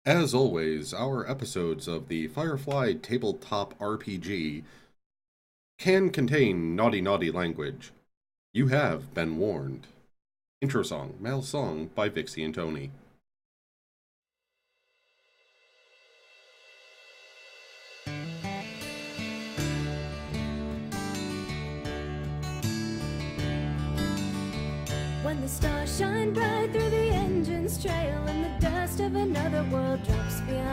As always, our episodes of the Firefly Tabletop RPG can contain naughty language. You have been warned. Intro song, Male Song by Vixie and Tony. When the stars shine bright through the engine's trail and the dust of another world drops behind.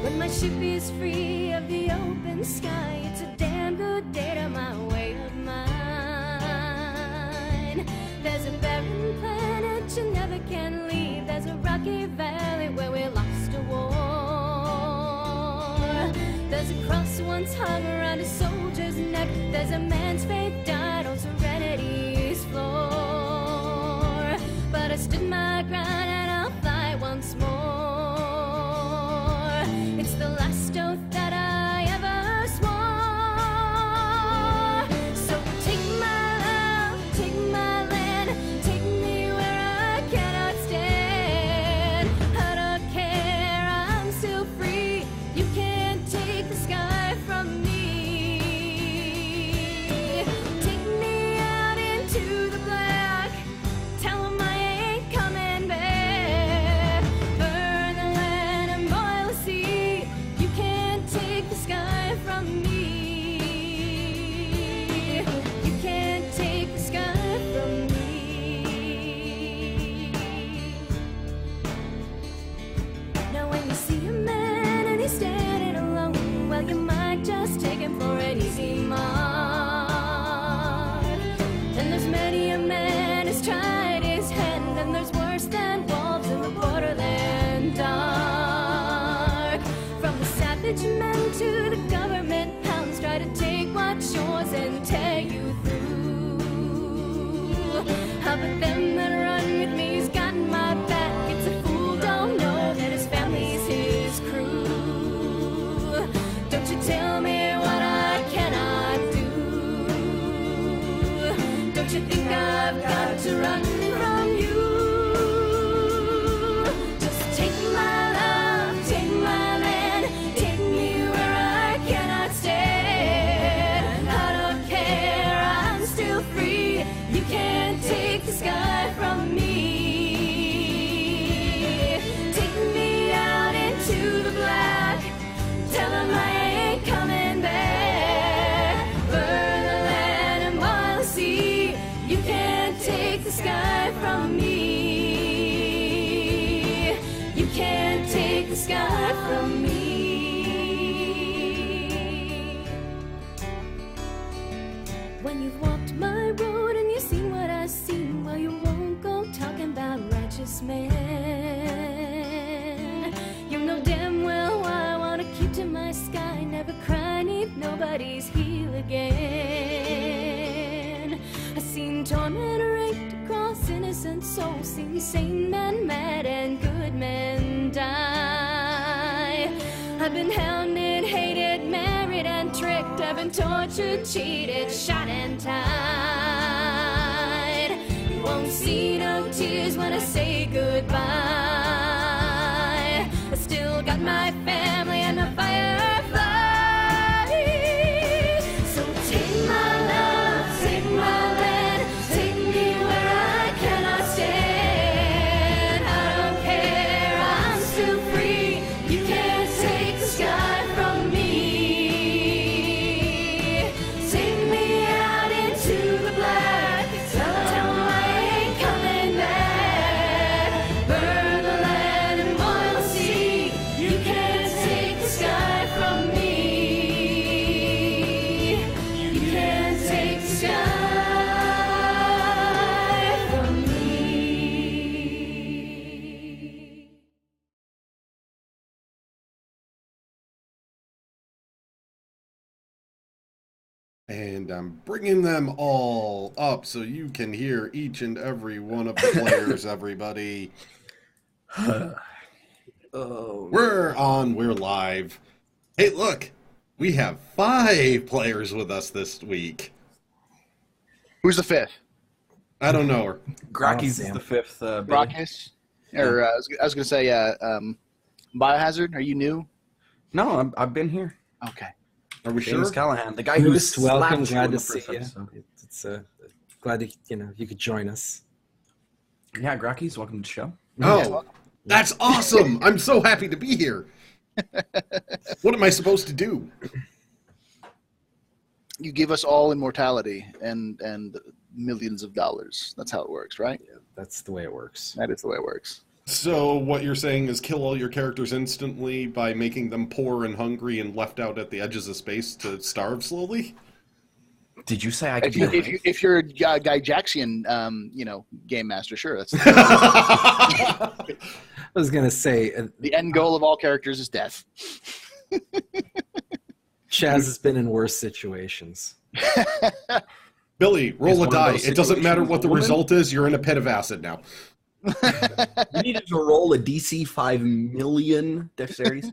When my ship is free of the open sky, it's a damn good day to my way of mind. There's a barren planet you never can leave. There's a rocky valley where we lost a war. There's a cross once hung around a soldier's neck. There's a man's faith died on serenity's floor. But I stood my ground and I'll fly once more. It's the last oath that I ever swore. So take my love, take my land, take me where I cannot stand. I don't care, I'm still free. You can't take the sky from me. Take me out into the black. Tell 'em I ain't coming back. Burn the land and boil the sea. You can't take the sky from me. You can't take the sky from me. Now when you see a man and he's standing alone, well, you might just take him for an easy mark. And there's many a man who's tried his hand, and there's worse than wolves in the borderland dark. From the savage men to the government hounds, try to take what's yours and tear you through. How but them that run with me's got my back. It's a fool don't know that his family's his crew. Don't you tell me what I cannot do. Don't you think I've got to run from you? Just take my love, take my land, take me where I cannot stand. I don't care, I'm still free. You can't take the sky from me. Take me out into the black. Tell 'em I ain't coming back. Burn the land and boil the sea. You can't take the sky from me. You can't take the sky from me. When you've walked my road and you've seen what I've seen, well, you won't go talking about righteous man. You know damn well why I want to keep to my sky. Never cry neath nobody's heel again. I seen torment raked across innocent souls, seen sane men mad and good men die. I've been hounded, hated, married and tricked. I've been tortured, cheated, shot and tied. You won't see no tears when I say goodbye. I still got my family and my Firefly. So take my love, take my land, take me where I cannot stand. I don't care, I'm still free. You can't take the sky from me. Take me out into the black. Tell 'em I ain't coming back. Burn the land and boil the sea. You can't take the sky from me. You can't take the sky from me. And I'm bringing them all up so you can hear each and every one of the players, everybody. Oh, We're live. Hey, look, we have 5 players with us this week. Who's the fifth? I don't know her. Grakees is Damn. the fifth. Billy. Grakees? Or I was going to say, Biohazard. Are you new? No, I've been here. Okay. Are we James sure? Callahan, the guy who Most welcome. slapped you Glad in to the see first you. episode. It's glad to, you could join us. Yeah, Grakees, welcome to the show. Oh, that's awesome! I'm so happy to be here. What am I supposed to do? You give us all immortality and millions of dollars. That's how it works, right? Yeah, that's the way it works. That is the way it works. So what you're saying is kill all your characters instantly by making them poor and hungry and left out at the edges of space to starve slowly? Did you say I could If you're a Guy Jackson, game master, sure. That's I was gonna say the end goal of all characters is death. Chaz has been in worse situations. Billy, roll Is a one of die. those It doesn't matter situations what the a woman? result is, you're in a pit of acid now. You needed to roll a DC 5 million dexterity.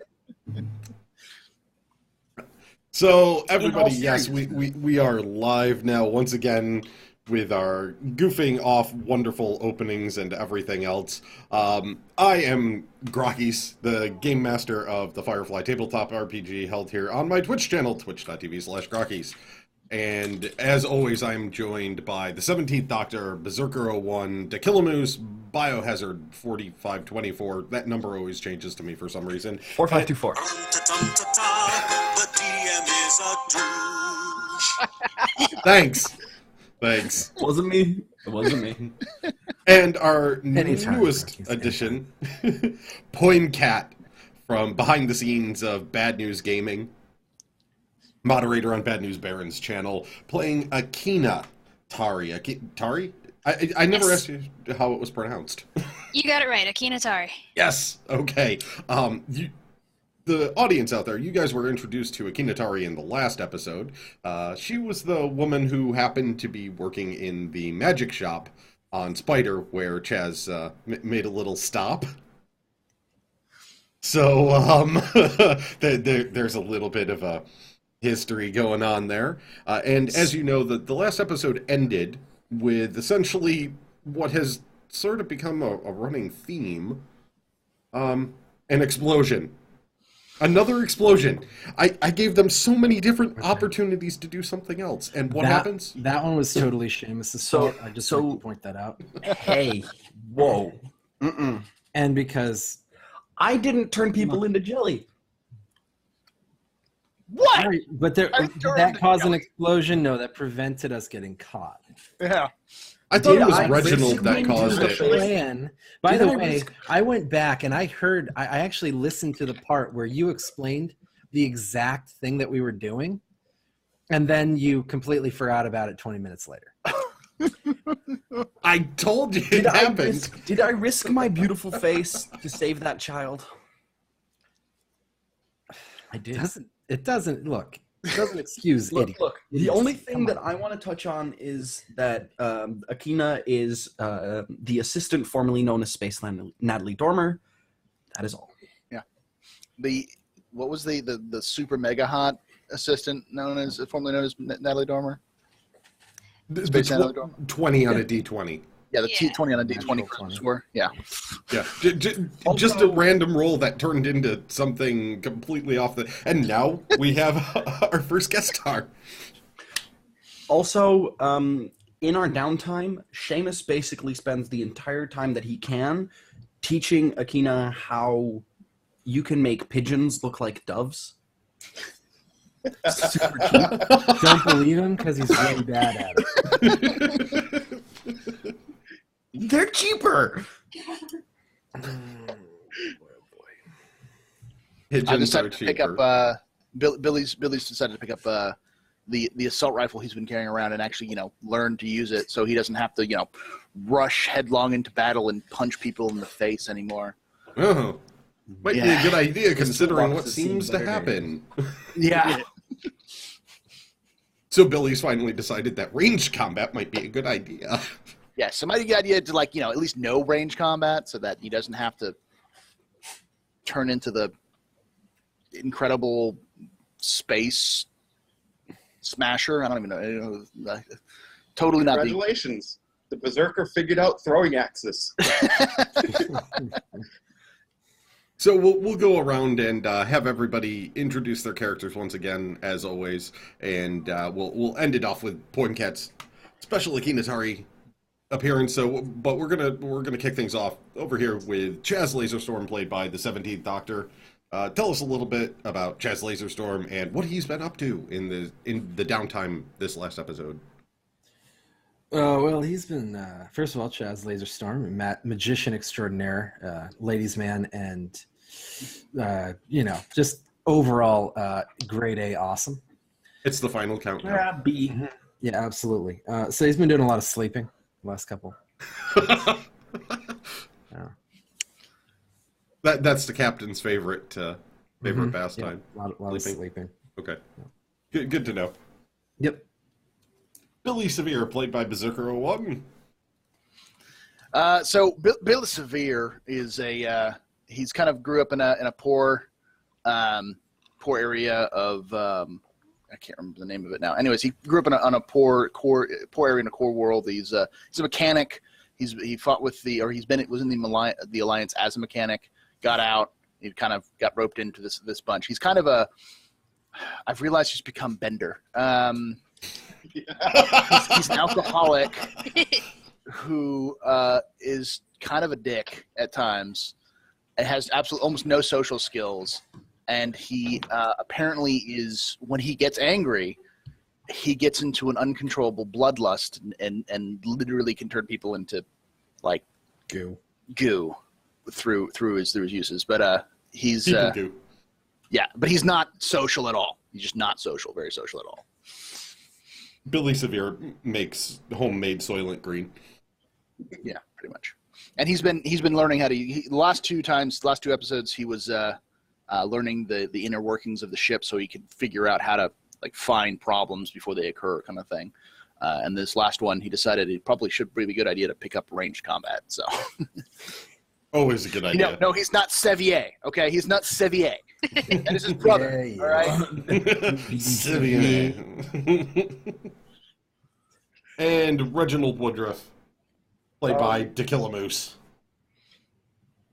So everybody, In all yes, we are live now once again with our goofing off wonderful openings and everything else. I am Grakees, the game master of the Firefly Tabletop RPG held here on my Twitch channel, twitch.tv/Grakees. And as always, I'm joined by the 17th Doctor, Berserker01, Dakilamoose, Biohazard 4524. That number always changes to me for some reason. 4524. The DM is a douche. Thanks. Wasn't me. It wasn't me. And our Anytime, newest Grakees, addition, Poincat, from behind the scenes of Bad News Gaming, moderator on Bad News Baron's channel, playing Akina Tari. Tari? I never asked you how it was pronounced. You got it right, Akinatari. Yes. Okay. The audience out there, you guys were introduced to Akinatari in the last episode. She was the woman who happened to be working in the magic shop on Spider, where Chaz made a little stop. So there's a little bit of a history going on there. And as you know, the last episode ended with essentially what has sort of become a running theme, an explosion. Another explosion. I gave them so many different opportunities to do something else. And what happens? That one was totally Seamus's So- fault. I just so- like to point that out. Hey, whoa. Mm-mm. And because I didn't turn people into jelly. What? Right, but I turned that it caused an down. explosion. No, that prevented us getting caught. Yeah. I thought it was I Reginald that risked caused the it. Plan. By Did the I way, risk- I went back and I heard. I actually listened to the part where you explained the exact thing that we were doing, and then you completely forgot about it 20 minutes later. I told you it happened. Did I risk my beautiful face to save that child? I did. It doesn't look. It doesn't excuse Look, idiots. look. The only thing that I want to touch on is that Akina is the assistant formerly known as Space Natalie Dormer. That is all. What was the super mega hot assistant formerly known as Natalie Dormer? The Space Natalie Dormer? 20 on a D20. Yeah, the Yeah. T20 on a D20 Natural cruise 20. were. Yeah. Yeah, just a random roll that turned into something completely off the... And now we have our first guest star. Also, in our downtime, Seamus basically spends the entire time that he can teaching Akina how you can make pigeons look like doves. Super cheap. Don't believe him because he's really bad at it. They're cheaper. Pigeons I are decided to pick cheaper. up Billy's decided to pick up the assault rifle he's been carrying around and actually learn to use it so he doesn't have to rush headlong into battle and punch people in the face anymore. Oh, might be a Yeah. good idea considering what boxes seems seem to better. happen. Yeah. So Billy's finally decided that ranged combat might be a good idea. Yeah, so my idea to at least know range combat so that he doesn't have to turn into the incredible space smasher. I don't even know. Totally not the Congratulations. the Berserker figured out throwing axes. So we'll go around and have everybody introduce their characters once again, as always, and we'll end it off with Poincat's special Akinatari appearance. So, but we're gonna kick things off over here with Chaz Laserstorm, played by the 17th Doctor. Tell us a little bit about Chaz Laserstorm and what he's been up to in the downtime this last episode. Well, he's been, first of all, Chaz Laserstorm, magician extraordinaire, ladies' man, and, just overall grade A awesome. It's the final count now. B. Yeah, absolutely. So he's been doing a lot of sleeping the last couple. That's the captain's favorite pastime. Yeah, a lot of sleeping. Okay. Good to know. Yep. Billy Severe, played by Berserker 01. So Billy Severe is he's kind of grew up in a poor area of I can't remember the name of it now. Anyways, he grew up on a poor area in a core world. He's a mechanic. He fought with was in the Alliance as a mechanic. Got out. He kind of got roped into this bunch. He's kind of I've realized he's become Bender. He's an alcoholic who is kind of a dick at times. It has almost no social skills, and he apparently is, when he gets angry, he gets into an uncontrollable bloodlust and literally can turn people into like goo through his uses. But he's goo. Yeah, but he's not social at all. He's just not social, very social at all. Billy Severe makes homemade Soylent Green. Yeah, pretty much. And he's been learning how to. The last two episodes, he was learning the inner workings of the ship, so he could figure out how to like find problems before they occur, kind of thing. And this last one, he decided it probably should be a good idea to pick up ranged combat. So. Always a good idea. No, he's not Sevier. Okay, he's not Sevier. That is his brother. Yeah. All right. Sevier. And Reginald Woodruff, played by To Kill a Moose.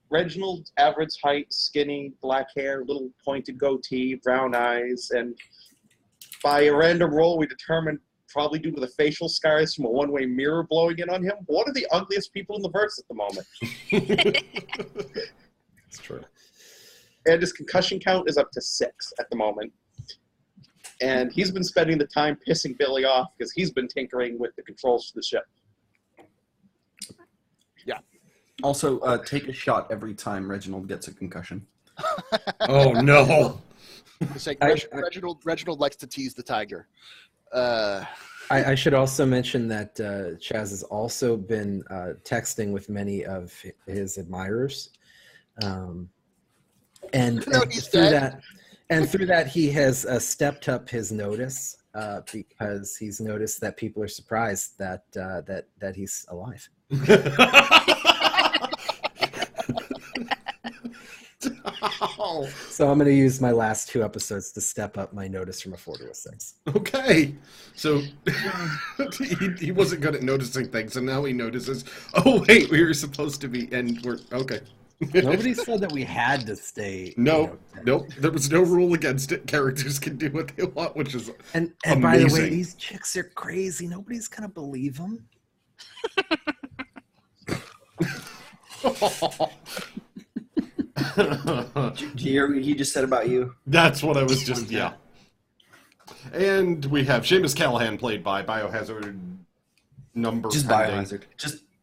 Reginald, average height, skinny, black hair, little pointed goatee, brown eyes, and by a random roll, we determined, probably due to the facial scars from a one-way mirror blowing in on him, one of the ugliest people in the verse at the moment. It's true. And his concussion count is up to 6 at the moment. And he's been spending the time pissing Billy off because he's been tinkering with the controls for the ship. Yeah. Also, take a shot every time Reginald gets a concussion. Oh, no. It's like Reginald likes to tease the tiger. I should also mention that Chaz has also been texting with many of his admirers. And through that, he has stepped up his notice because he's noticed that people are surprised that he's alive. So I'm going to use my last 2 episodes to step up my notice from a 4 to a 6. Okay. So he wasn't good at noticing things, and now he notices, oh, wait, we were supposed to be, and we're, okay. Nobody said that we had to stay. Nope. There was no rule against it. Characters can do what they want, which is and amazing. By the way, these chicks are crazy. Nobody's going to believe them. Do you hear what he just said about you? That's what I was just, yeah. And we have Seamus Callahan, played by Biohazard number Just pending. Biohazard.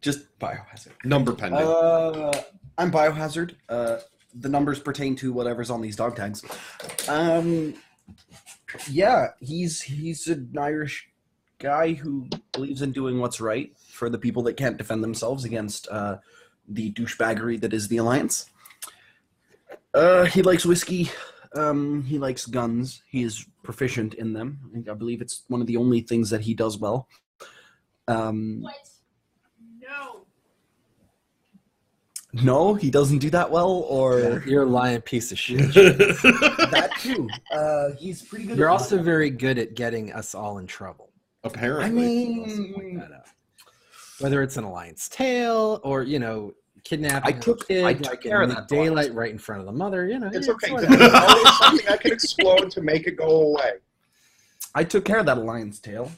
Just Biohazard. Number pending. I'm Biohazard. The numbers pertain to whatever's on these dog tags. Yeah, he's an Irish guy who believes in doing what's right for the people that can't defend themselves against the douchebaggery that is the Alliance. He likes whiskey. He likes guns. He is proficient in them. I believe it's one of the only things that he does well. What? No. No, he doesn't do that well, or You're a lying piece of shit. that too. He's pretty good. You're at also very good at getting us all in trouble. Apparently. I mean, whether it's an Alliance tale or kidnapping a kid I took like care in of that daylight right in front of the mother. It's okay. whatever. There's always something I can explode to make it go away. I took care of that Alliance tale.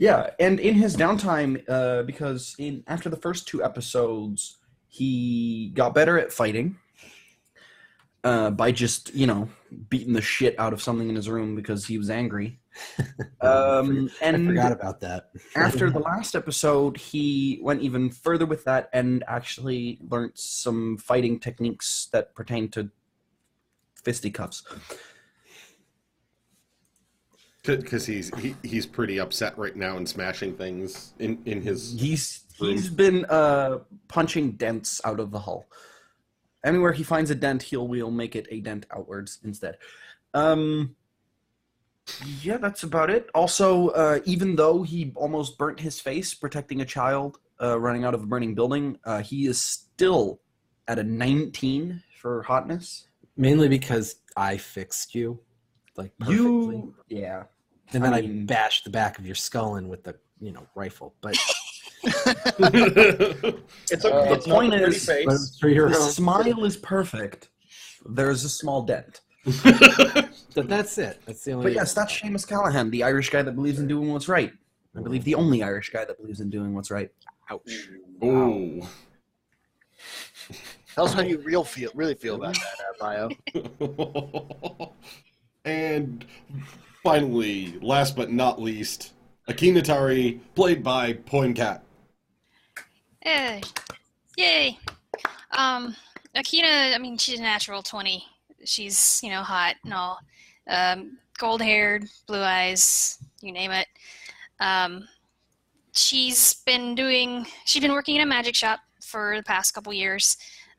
Yeah, and in his downtime, because after the first 2 episodes, he got better at fighting by just, beating the shit out of something in his room because he was angry. I And forgot about that. after the last episode, he went even further with that and actually learned some fighting techniques that pertain to fisticuffs. Because he's pretty upset right now and smashing things in his. He's been punching dents out of the hull. Anywhere he finds a dent, we'll make it a dent outwards instead. Yeah, that's about it. Also, even though he almost burnt his face protecting a child running out of a burning building, he is still at a 19 for hotness. Mainly because I fixed you, like perfectly. Yeah. And then I mean, bashed the back of your skull in with the rifle. But It's okay. the It's not point a pretty is, face. for your the own, smile is perfect. There's a small dent. but that's it. That's the only. But yes, that's Seamus Callahan, the Irish guy that believes in doing what's right. I believe the only Irish guy that believes in doing what's right. Ouch. Oh. Tell us how you really feel about that, Bio. And finally, last but not least, Akinatari, played by Poincat. Hey. Yay. Akina, I mean, she's a natural 20. She's, hot and all. Gold-haired, blue eyes, you name it. She's been working in a magic shop for the past couple years.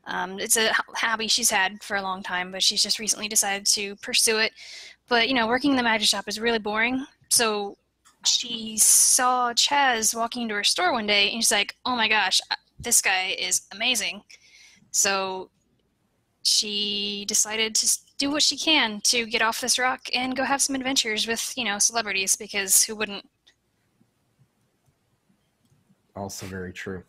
It's a hobby she's had for a long time, but she's just recently decided to pursue it. But, working in the magic shop is really boring. So she saw Chaz walking into her store one day, and she's like, oh my gosh, this guy is amazing. So she decided to do what she can to get off this rock and go have some adventures with, celebrities, because who wouldn't? Also very true.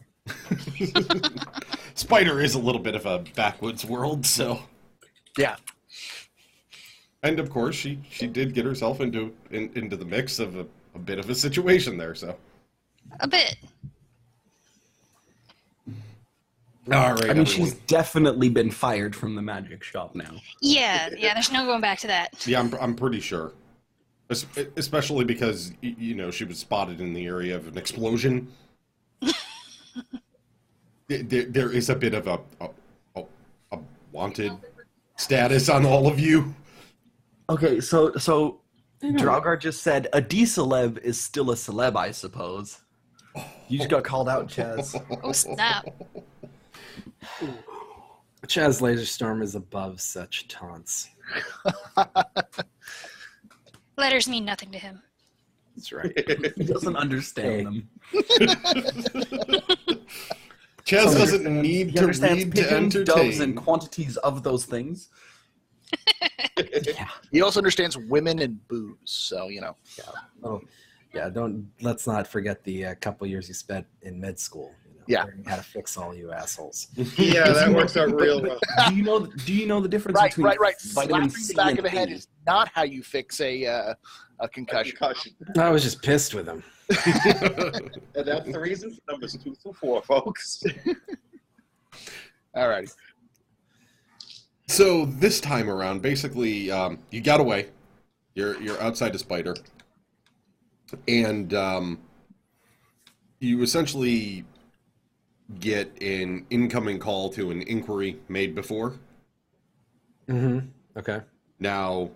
Spider is a little bit of a backwoods world, so. Yeah. And of course, she did get herself into the mix of a bit of a situation there, so. A bit. All right, I mean, she's definitely been fired from the magic shop now. Yeah, there's no going back to that. Yeah, I'm pretty sure. Especially because, she was spotted in the area of an explosion. There is a bit of a wanted status on all of you. Okay, so Draugr just said a D-celeb is still a celeb, I suppose. You just got called out, Chaz. Oh, snap. Chaz Laserstorm is above such taunts. Letters mean nothing to him. That's right. He doesn't understand them. Chaz doesn't need He to understands read to pigeons, doves, and entertain. quantities of those things. He also understands women and booze, so Let's not forget the couple years you spent in med school. Yeah. Learning how to fix all you assholes. Yeah, that works out real well. Do you know the difference right, between right. vitamin Slapping C the back and of the head D? is not how you fix a concussion. I was just pissed with him. And that's the reason for numbers 2 through 4, folks. All right. So this time around, basically, you got away. You're outside the spider, and you essentially get an incoming call to an inquiry made before. Mm-hmm. Okay. Now,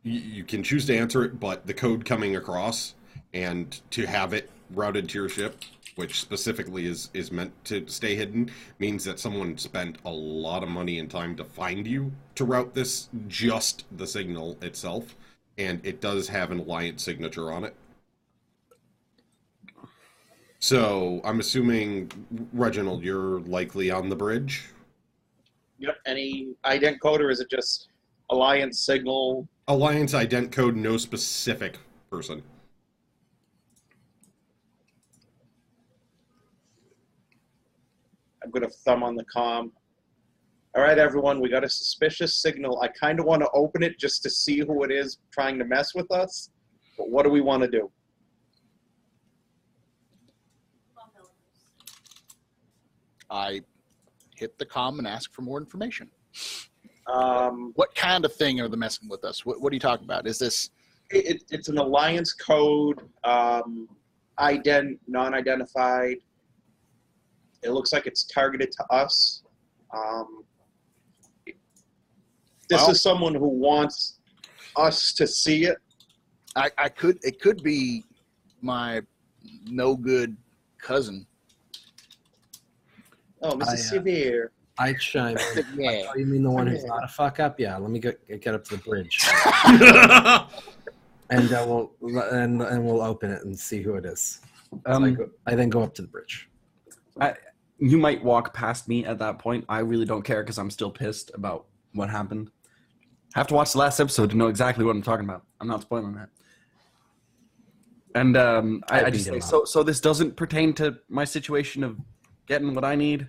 you can choose to answer it, but the code coming across and to have it routed to your ship, which specifically is meant to stay hidden, means that someone spent a lot of money and time to find you to route this, just the signal itself, and it does have an Alliance signature on it. So, I'm assuming, Reginald, you're likely on the bridge? Yep. Any ident code, or is it just Alliance signal? Alliance ident code, no specific person. I'm going to thumb on the comm. All right, everyone, we got a suspicious signal. I kind of want to open it just to see who it is trying to mess with us. But what do we want to do? I hit the comm and ask for more information. Um, What kind of thing are they messing with us? What are you talking about? Is this... it's an alliance code, non-identified. It looks like it's targeted to us. This Well- is someone who wants us to see it. It could be my no good cousin. Oh, Mr. I, Severe. I chime in. Yeah. Oh, you mean the one who's not a fuck up? Yeah, let me get up to the bridge, and we'll open it and see who it is. I then go up to the bridge. You might walk past me at that point. I really don't care because I'm still pissed about what happened. Have to watch the last episode to know exactly what I'm talking about. I'm not spoiling that. And I just say, so this doesn't pertain to my situation of getting what I need.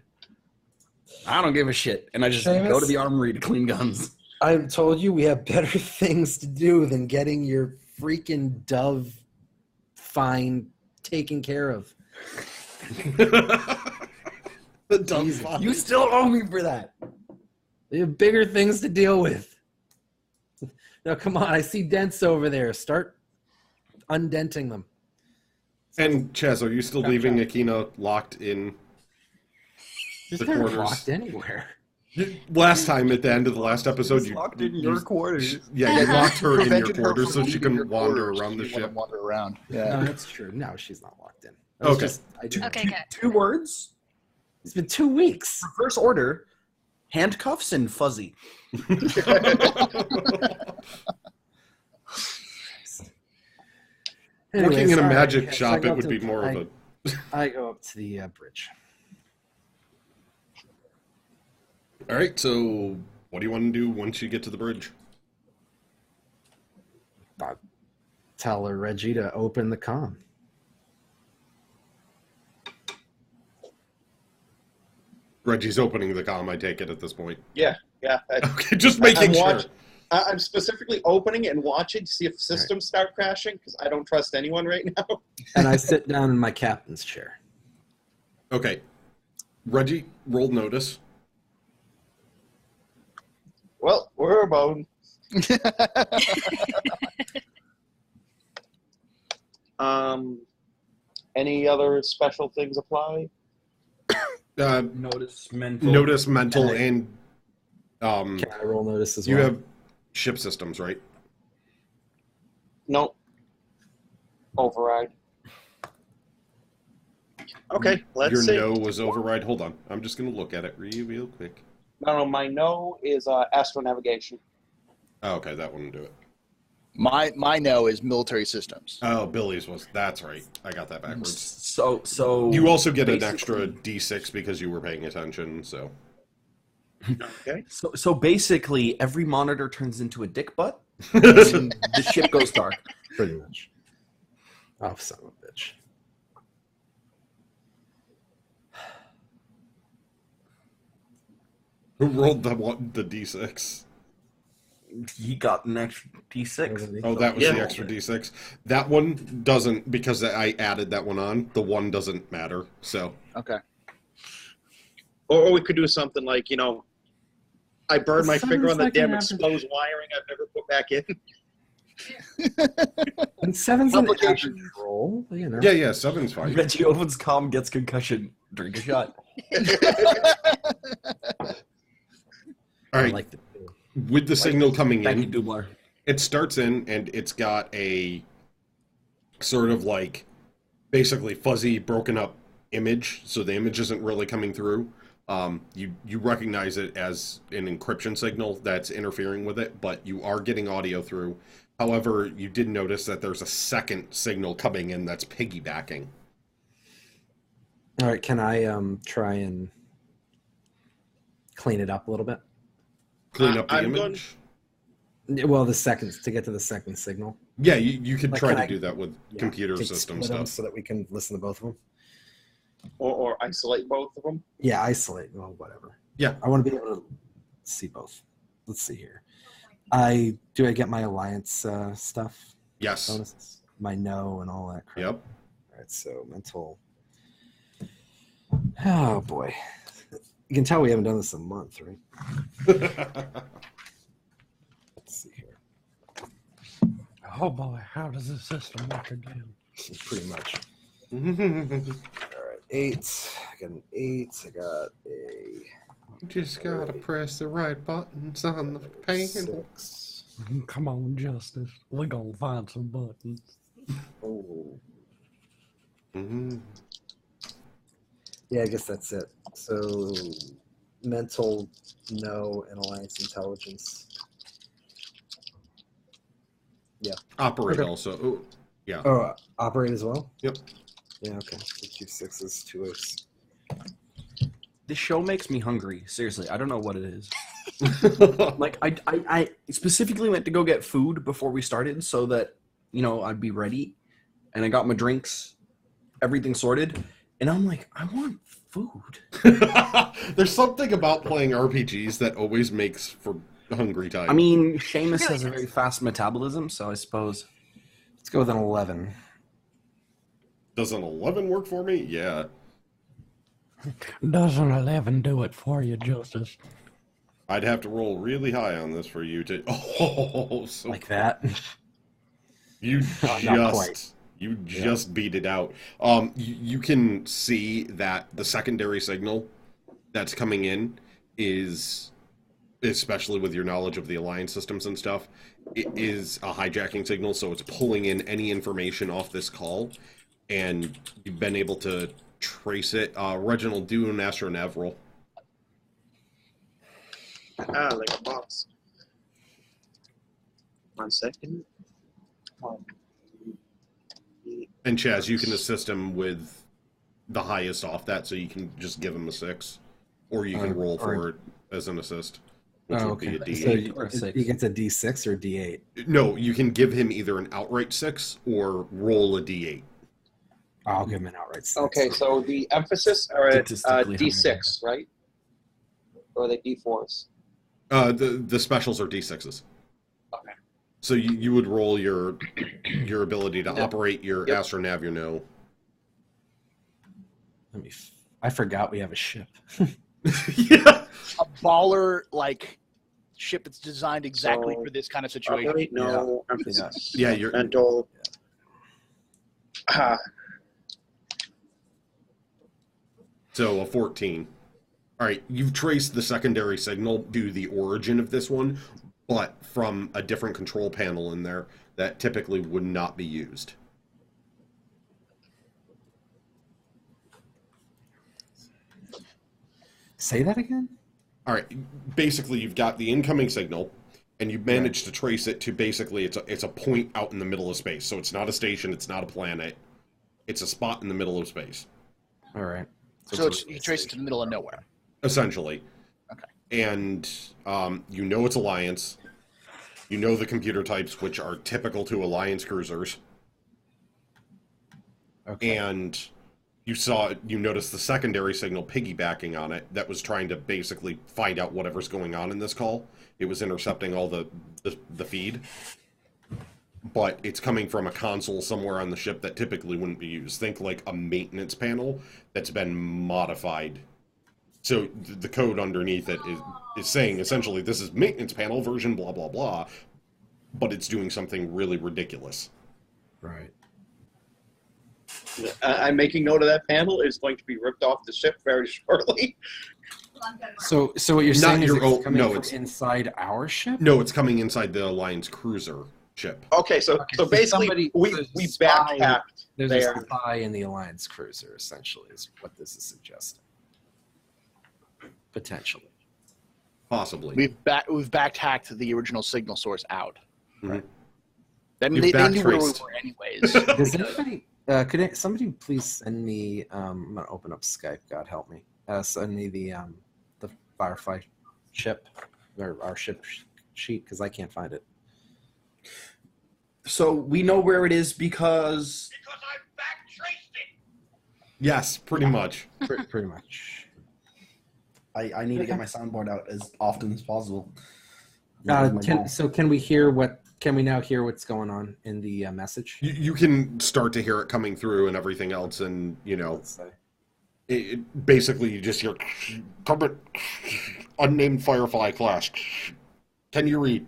I don't give a shit. And I just go to the armory to clean guns. I've told you we have better things to do than getting your freaking dove fine taken care of. The dumb Jesus, fuck. you still owe me for that. We have bigger things to deal with. Now, come on. I see dents over there. Start undenting them. And Chaz, are you still leaving Akina locked in She's the never quarters? locked anywhere. Last time at the end of the last episode, you locked in your quarters. Yeah, you locked her in your Prevented her quarters so from she leaving your can wander quarters. around the She wanna ship. Wander around. No, Yeah. that's true. No, she's not locked in. It was Okay. Okay, good. Two words. It's been 2 weeks. Reverse order. Handcuffs and fuzzy. Working in a all right, magic okay, so shop, I go it would up be to- more of a... I go up to the bridge. All right, so what do you want to do once you get to the bridge? Tell her, Reggie, to open the comm. Reggie's opening the comm, I take it, at this point. Yeah. Okay, just making sure. I'm specifically opening it and watching to see if systems start crashing because I don't trust anyone right now. And I sit down in my captain's chair. Okay. Reggie, roll notice. Well, we're about. Any other special things apply? Notice mental. Notice mental and... Can I roll notice as you well? have ship systems, right? No. Override. Okay, let's Your see. no was override. Hold on. I'm just going to look at it real quick. No, my no is astronavigation. Oh, okay, that wouldn't do it. My no is military systems. Oh, Billy's was... That's right. I got that backwards. So You also get an basically- extra D6 because you were paying attention, so... Okay. So basically, every monitor turns into a dick butt, and the ship goes dark. Pretty much. Oh, son of a bitch. Who rolled the D6? He got an extra D6. Oh, that was Yeah. the extra D6. That one doesn't, because I added that one on, the one doesn't matter, so... Okay. Or we could do something like, I burned my Seven's finger on the not gonna damn happen. exposed wiring I've never put back in. And 7's an Complication. average roll. You know. Yeah, 7's fine. Reggie opens comm, gets concussion, drink a shot. All I right, like the with the signal coming Thank you, in, Dublar. it starts in, and it's got a sort of like, basically fuzzy, broken up image, so the image isn't really coming through. You recognize it as an encryption signal that's interfering with it, but you are getting audio through. However, you did notice that there's a second signal coming in that's piggybacking. All right, can I try and clean it up a little bit? Clean up the I'm image? Well, to get to the second signal. Yeah, you could Like, try can to I- do that with Yeah, computer to system split 'em stuff. so that we can listen to both of them. Or isolate both of them? Yeah, isolate. Well, whatever. Yeah. I want to be able to see both. Let's see here. Do I get my alliance stuff? Yes. Bonuses? My no and all that crap. Yep. All right, so mental. Oh boy, you can tell we haven't done this in a month, right? Let's see here. Oh boy, how does the system work again? Pretty much. All right, 8. I got an 8. I got a Just gotta press the right buttons on the panel. 6. Come on, Justice. We're gonna find some buttons. Oh. Mm-hmm. Yeah, I guess that's it. So, mental, no, and alliance intelligence. Yeah. Operate Okay. also. Oh, yeah. Oh, operate as well? Yep. Yeah, okay. So 2 6s, 2 8s. This show makes me hungry. Seriously, I don't know what it is. Like, I specifically went to go get food before we started so that, I'd be ready. And I got my drinks, everything sorted. And I'm like, I want food. There's something about playing RPGs that always makes for hungry time. I mean, Seamus has a very fast metabolism, so I suppose. Let's go with an 11. Does an 11 work for me? Yeah. Doesn't 11 do it for you, Justice? I'd have to roll really high on this for you to. Oh, so Like that? you not quite. just beat it out. You can see that the secondary signal that's coming in is, especially with your knowledge of the alliance systems and stuff, it is a hijacking signal. So it's pulling in any information off this call, and you've been able to trace it. Reginald, do an astronav roll. Like a boss. 1 second. And Chaz, you can assist him with the highest off that, so you can just give him a 6, or you can roll for it as an assist, which would be a D8. So you get a D6 or D8? No, you can give him either an outright 6 or roll a D8. I'll give him an outright 6. Okay, so the emphasis are at Statistically, D6, right? Or are they D4s? The specials are D6s. Okay. So you would roll your ability to operate your astronav, no. I forgot we have a ship. Yeah. A baller ship that's designed exactly So, for this kind of situation. Operate, no. Emphasis. Yeah, you're Mental. So a 14. All right, you've traced the secondary signal to the origin of this one, but from a different control panel in there that typically would not be used. Say that again? All right, basically you've got the incoming signal, and you've managed to trace it to basically it's a point out in the middle of space. So it's not a station, it's not a planet, it's a spot in the middle of space. All right. So you trace it to the middle of nowhere. Essentially. Okay. And you know it's Alliance. You know the computer types, which are typical to Alliance cruisers. Okay. And you noticed the secondary signal piggybacking on it that was trying to basically find out whatever's going on in this call. It was intercepting all the feed. But it's coming from a console somewhere on the ship that typically wouldn't be used. Think like a maintenance panel that's been modified. So the code underneath it is saying essentially this is maintenance panel version blah blah blah, but it's doing something really ridiculous. Right. I'm making note of that panel. It's going to be ripped off the ship very shortly. So what you're Not saying is your it's own- coming no, from it's- inside our ship? No, it's coming inside the Alliance cruiser ship. Okay, so so basically we there's a backpacked There's there. a spy in the Alliance cruiser, essentially, is what this is suggesting. Potentially. Possibly. We've back-hacked the original signal source out. Mhm. Then You've they knew where we backtraced. were anyways. Does anybody... somebody please send me... I'm going to open up Skype, God help me. Send me the Firefly ship, or our ship sheet, because I can't find it. So we know where it is because Because I backtraced it. Yes, pretty much. Pretty much. I need to get my soundboard out as often as possible. Can we now hear what's going on in the message? You can start to hear it coming through and everything else, and Let's say. basically you just hear unnamed Firefly class. Can you read?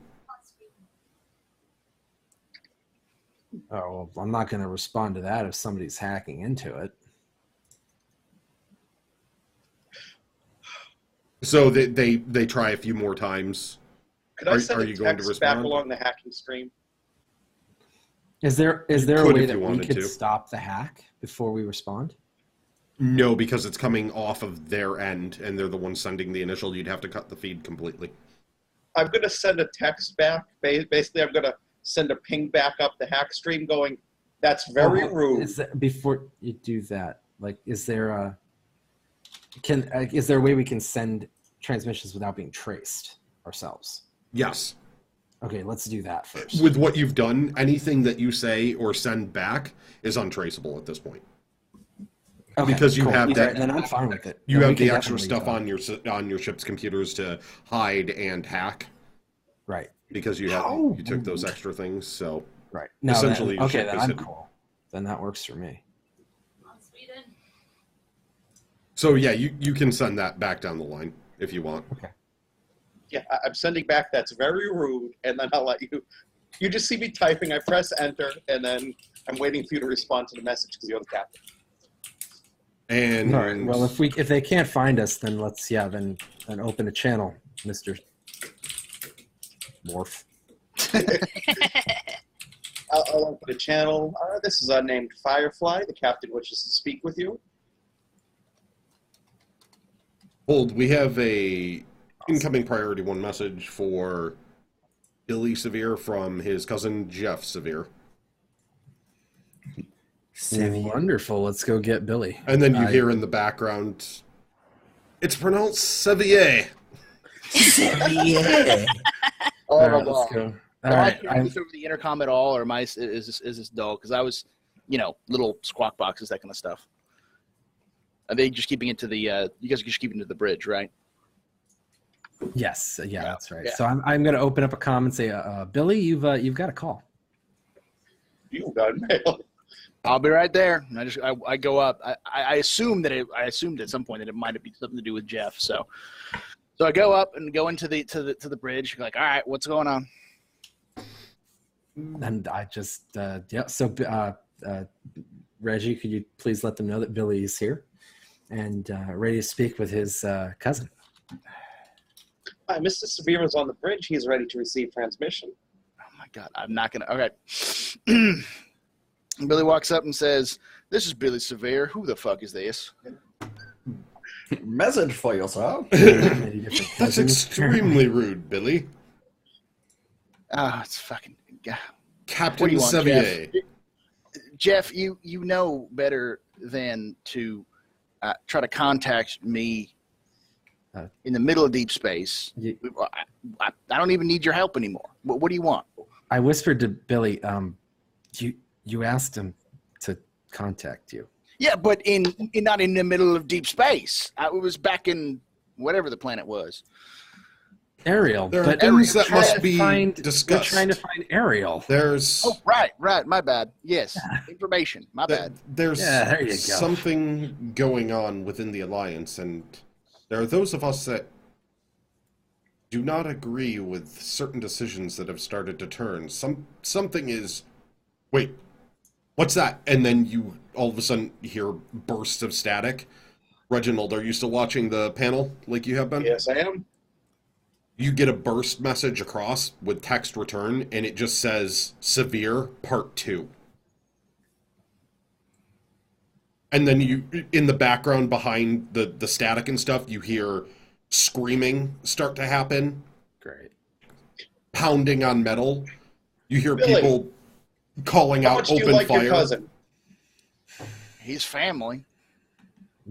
Oh, well, I'm not going to respond to that if somebody's hacking into it. So they try a few more times. Could I send are a you going to text back respond? along the hacking stream? Is there a could way if that you we wanted could to. stop the hack before we respond? No, because it's coming off of their end, and they're the ones sending the initial. You'd have to cut the feed completely. I'm going to send a text back. Basically, I'm going to send a ping back up the hack stream going, that's very rude. Before you do that, like, is there a way we can send transmissions without being traced ourselves? Yes. Okay, let's do that first. With what you've done, anything that you say or send back is untraceable at this point. Okay, because you cool. have that. Then I'm fine with it. You Then have we the can extra definitely stuff on your ship's computers to hide and hack. Right. Because you took those extra things, so right. Essentially, then, okay, your ship then is I'm hidden. cool. Then that works for me. So yeah, you can send that back down the line if you want. Okay. Yeah, I'm sending back, that's very rude, and then I'll let you. You just see me typing, I press enter, and then I'm waiting for you to respond to the message because you're the captain. And all right. Well, if they can't find us, then then open a channel, Mr. Morph. I'll open the channel. This is unnamed Firefly. The captain wishes to speak with you. Hold, we have a incoming priority 1 message for Billy Severe from his cousin Jeff Severe. Wonderful. Let's go get Billy. And then you hear in the background, it's pronounced Sevier. Yeah. All Oh right, my let's god. go. Am All I right. hearing this over the intercom at all, or is this dull? Because I was, little squawk boxes, that kind of stuff. Are they just keeping it to the? You guys are just keeping it to the bridge, right? Yes. Yeah, that's right. Yeah. So I'm going to open up a comm and say, Billy, you've got a call. You got mail. I'll be right there. And I go up. I assumed at some point that it might be something to do with Jeff. So I go up and go into the bridge. Like, all right, what's going on? And I just So Reggie, could you please let them know that Billy is here and ready to speak with his cousin? Hi, Mr. Severe is on the bridge. He is ready to receive transmission. Oh my god, I'm not gonna. Okay. Billy walks up and says, "This is Billy Severe. Who the fuck is this?" Message for you, sir. That's extremely rude, Billy. It's fucking. What do Captain you want, Sevier. Jeff, you know better than to try to contact me in the middle of deep space. I don't even need your help anymore. What do you want? I whispered to Billy, you asked him to contact you. Yeah, but not in the middle of deep space. It was back in whatever the planet was. Ariel. There are but things that trying must to be We're discussed. trying to find Ariel. There's Oh, right. My bad. Yes, information. My bad. there's there you go. something going on within the Alliance, and there are those of us that do not agree with certain decisions that have started to turn. Something is... Wait, what's that? And then you all of a sudden hear bursts of static. Reginald, are you still watching the panel like you have been? Yes, I am. You get a burst message across with text return, and it just says Severe Part 2. And then you, in the background behind the static and stuff, you hear screaming start to happen. Great. Pounding on metal. You hear Billy, people calling How out much do you open like fire. your cousin? He's family.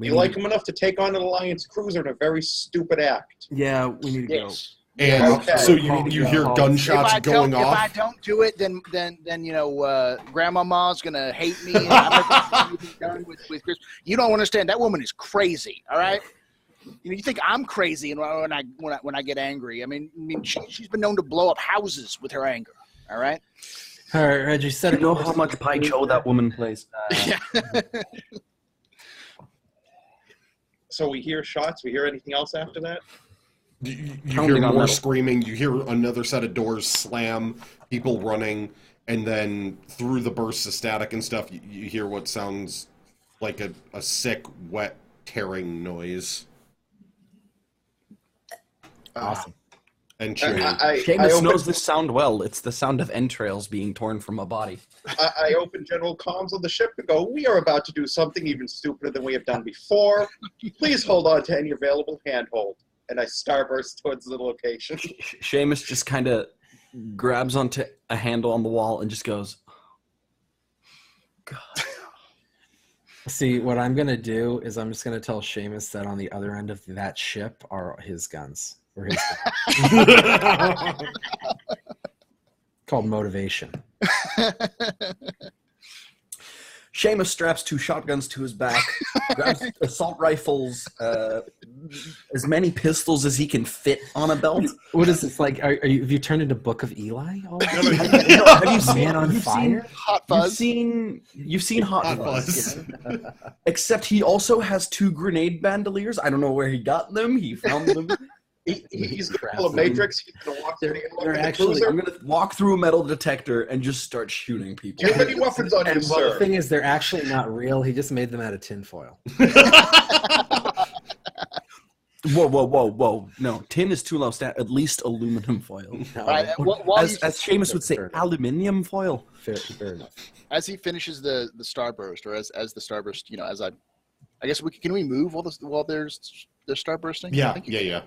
You like him enough to take on an Alliance cruiser in a very stupid act. Yeah, we need to Yes. And Okay. so you hear gunshots going If off. I don't do it, then Grandmama's gonna hate me. And I'm not gonna get anything done with Chris. You don't understand. That woman is crazy. All right. You think I'm crazy when I get angry? I mean, she's been known to blow up houses with her anger. All right. All right, Reggie. Said You know how much Pai Cho that woman plays. So we hear shots. We hear anything else after that? You Pounding hear on more metal. screaming. You hear another set of doors slam. People running, and then through the bursts of static and stuff, you hear what sounds like a sick, wet, tearing noise. Awesome. And chewing. Seamus knows this sound well. It's the sound of entrails being torn from a body. I open general comms on the ship and go, we are about to do something even stupider than we have done before. Please hold on to any available handhold. And I starburst towards the location. Seamus just kind of grabs onto a handle on the wall and just goes, God. See, what I'm going to do is I'm just going to tell Seamus that on the other end of that ship are his guns. Or his guns. Called motivation. Seamus straps 2 shotguns to his back, grabs assault rifles, as many pistols as he can fit on a belt. What is this like? Have you turned into Book of Eli? Have you seen Man on Fire? Hot Fuzz. You've seen Hot Fuzz. Yeah. Except he also has 2 grenade bandoliers. I don't know where he got them. He found them. He's going to pull a Matrix. He's going to walk through the cruiser. I'm going to walk through a metal detector and just start shooting people. Do you have any weapons on you, And well, sir? the thing is, they're actually not real. He just made them out of tinfoil. Whoa. No, tin is too low. At least aluminum foil. No, Right, As Seamus would say, aluminium foil. fair enough. As he finishes the starburst, or as the starburst, as I guess can we move while there's starbursting? Yeah, I think you yeah.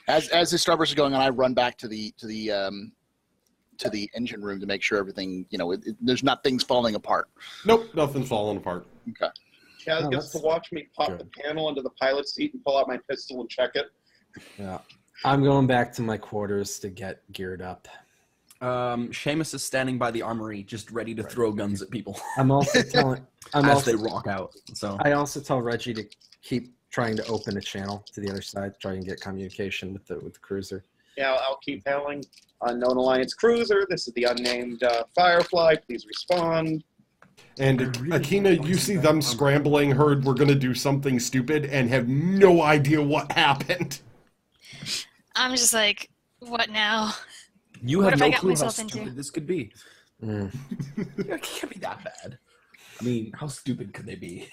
As the starburst is going on, I run back to the engine room to make sure everything, there's not things falling apart. Nope, nothing's falling apart. Okay. Chaz Oh, gets to that's watch me pop good. the panel into the pilot's seat and pull out my pistol and check it. Yeah. I'm going back to my quarters to get geared up. Seamus is standing by the armory, just ready to throw guns at people I'm also telling. they rock out. So I also tell Reggie to keep trying to open a channel to the other side, try and get communication with the cruiser. Yeah, I'll keep hailing. Unknown Alliance cruiser. This is the unnamed Firefly. Please respond. And Akina, you see them scrambling, heard we're going to do something stupid, and have no idea what happened. I'm just like, what now? you What have have I no got clue how myself into? stupid this could be. Mm. It can't be that bad. I mean, how stupid could they be?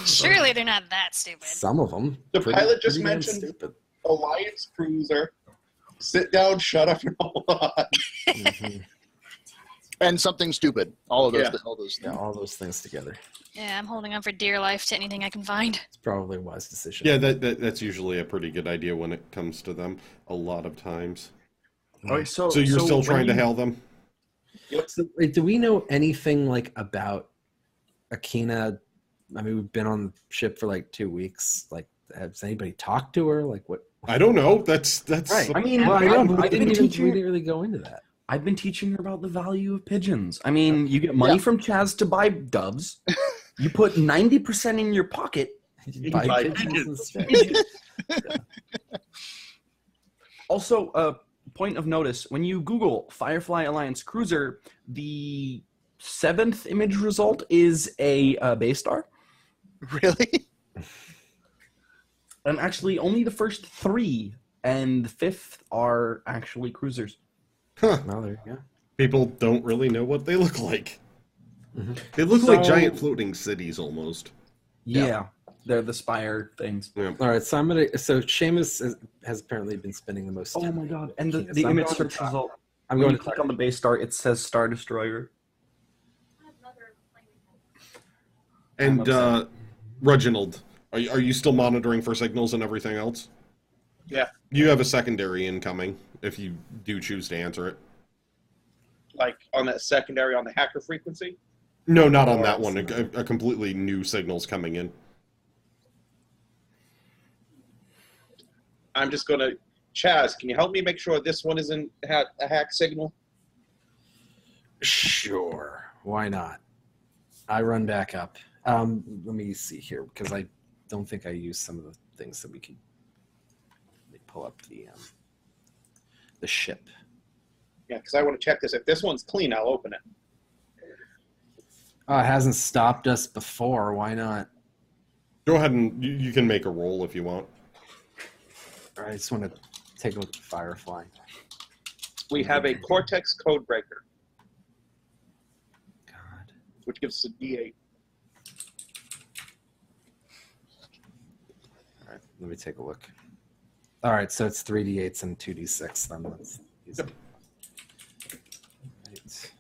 Surely they're not that stupid. Some of them. The pilot just pretty damn mentioned stupid. Alliance cruiser. Sit down, shut up, and hold on. Mhm. And something stupid. All of those. Yeah. All those. Yeah, all those things together. Yeah, I'm holding on for dear life to anything I can find. It's probably a wise decision. Yeah, that's usually a pretty good idea when it comes to them, a lot of times. Okay, So you're still when trying to you- hail them? So, wait, do we know anything about Akina? I mean, we've been on the ship for 2 weeks. Has anybody talked to her? What? I don't know. That's Right. I mean, Well, I know, but we I've been didn't teaching really go into that. I've been teaching her about the value of pigeons. I mean, you get money from Chaz to buy doves. You put 90% in your pocket. Buy buy pigeons instead. Also, point of notice, when you Google Firefly Alliance Cruiser, the 7th image result is a Bay Star. Really? And actually, only the first 3 and the 5th are actually cruisers. Well, there you go. People don't really know what they look like. Mhm. They look like So- giant floating cities almost. Yeah, they're the spire things. All right, so So Seamus has apparently been spending the most. Oh time my with god! And the Akina, the so I'm image going to search try- result. I'm When going you to click on the Bay Star, it says Star Destroyer. And Reginald, are you still monitoring for signals and everything else? Yeah. You have a secondary incoming if you do choose to answer it. Like on that secondary on the hacker frequency. No, not on that one. A completely new signal's coming in. I'm just going to... Chaz, can you help me make sure this one isn't a hack signal? Sure. Why not? I run back up. Let me see here, because I don't think I used some of the things that we could... Let me pull up the ship. Yeah, because I want to check this. If this one's clean, I'll open it. It hasn't stopped us before. Why not? Go ahead and you can make a roll if you want. All right, I just want to take a look at the Firefly. We have a Cortex code breaker, God. which gives us a D8. All right, let me take a look. All right, so it's 3d8s and 2d6 then. Let's use it. Right.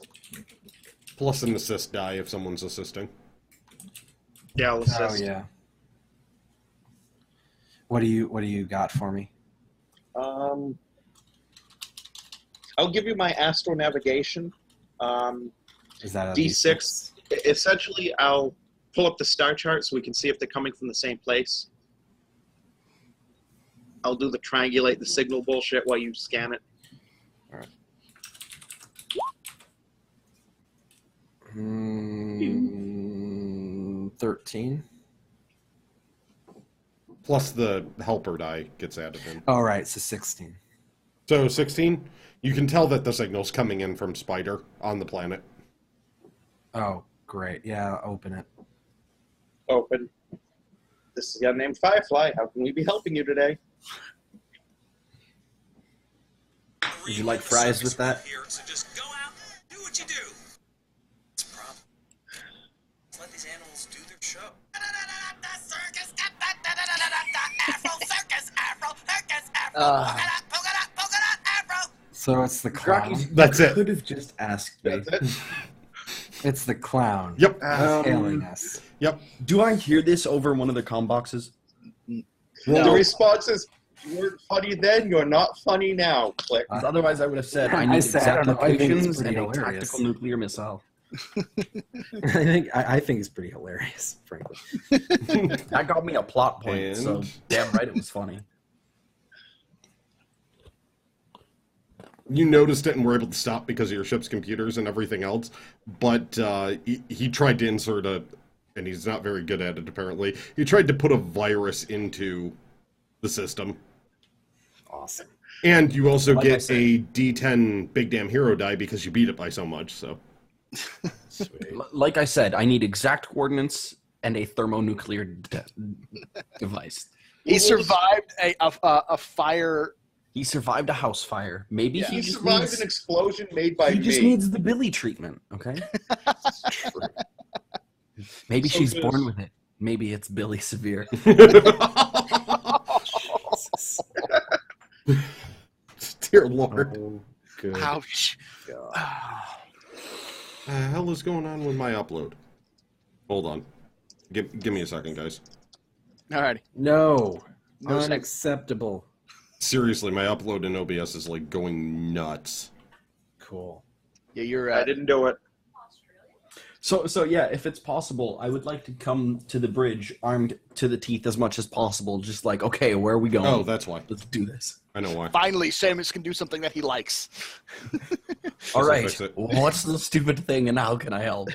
Plus an assist die if someone's assisting. Yeah, I'll assist. Oh yeah. What do you got for me? I'll give you my astro navigation. Is that a D6? Essentially, I'll pull up the star chart so we can see if they're coming from the same place. I'll do the triangulate the signal bullshit while you scan it. All right. 13. Plus the helper die gets added in. All right, so 16. So 16, you can tell that the signal's coming in from Spider on the planet. Oh, great. Yeah, open it. Open. This is a guy named Firefly. How can we be helping you today? Would you like fries with that? Here, so just go out, do what you do. It's a problem. Let's let these animals do their show. So it's the clown. Grakees, That's it. Could have just asked me. It's the clown. Yep. Hailing us. Yep. Do I hear this over one of the comm boxes? The response is, you weren't funny then, you're not funny now. Click. Otherwise, I would have said I I need said, I exact don't know, I think it's locations pretty and a hilarious. tactical nuclear missile. I think it's pretty hilarious, frankly. That got me a plot point, so And- damn right it was funny. You noticed it and were able to stop because of your ship's computers and everything else, but he tried to insert and he's not very good at it apparently, he tried to put a virus into the system. Awesome. And you also Like I get said. a D10 Big Damn Hero die because you beat it by so much, so. Sweet. Like I said, I need exact coordinates and a thermonuclear device. He survived a fire. He survived a house fire. Maybe Yeah. he He just survived needs, an explosion made by he me. just needs the Billy treatment, okay? Maybe So she's good. born with it. Maybe it's Billy Severe. Dear Lord. Oh, good. Ouch. Hell is going on with my upload? Hold on. Give me a second, guys. Alrighty. No. No sex. Unacceptable. Seriously, my upload in OBS is like going nuts. Cool. Yeah, you're. I didn't do it. So yeah, if it's possible, I would like to come to the bridge armed to the teeth as much as possible. Just like, okay, where are we going? Oh, that's why. Let's do this. I know why. Finally, Samus can do something that he likes. All I'll right. fix it. What's the stupid thing, and how can I help?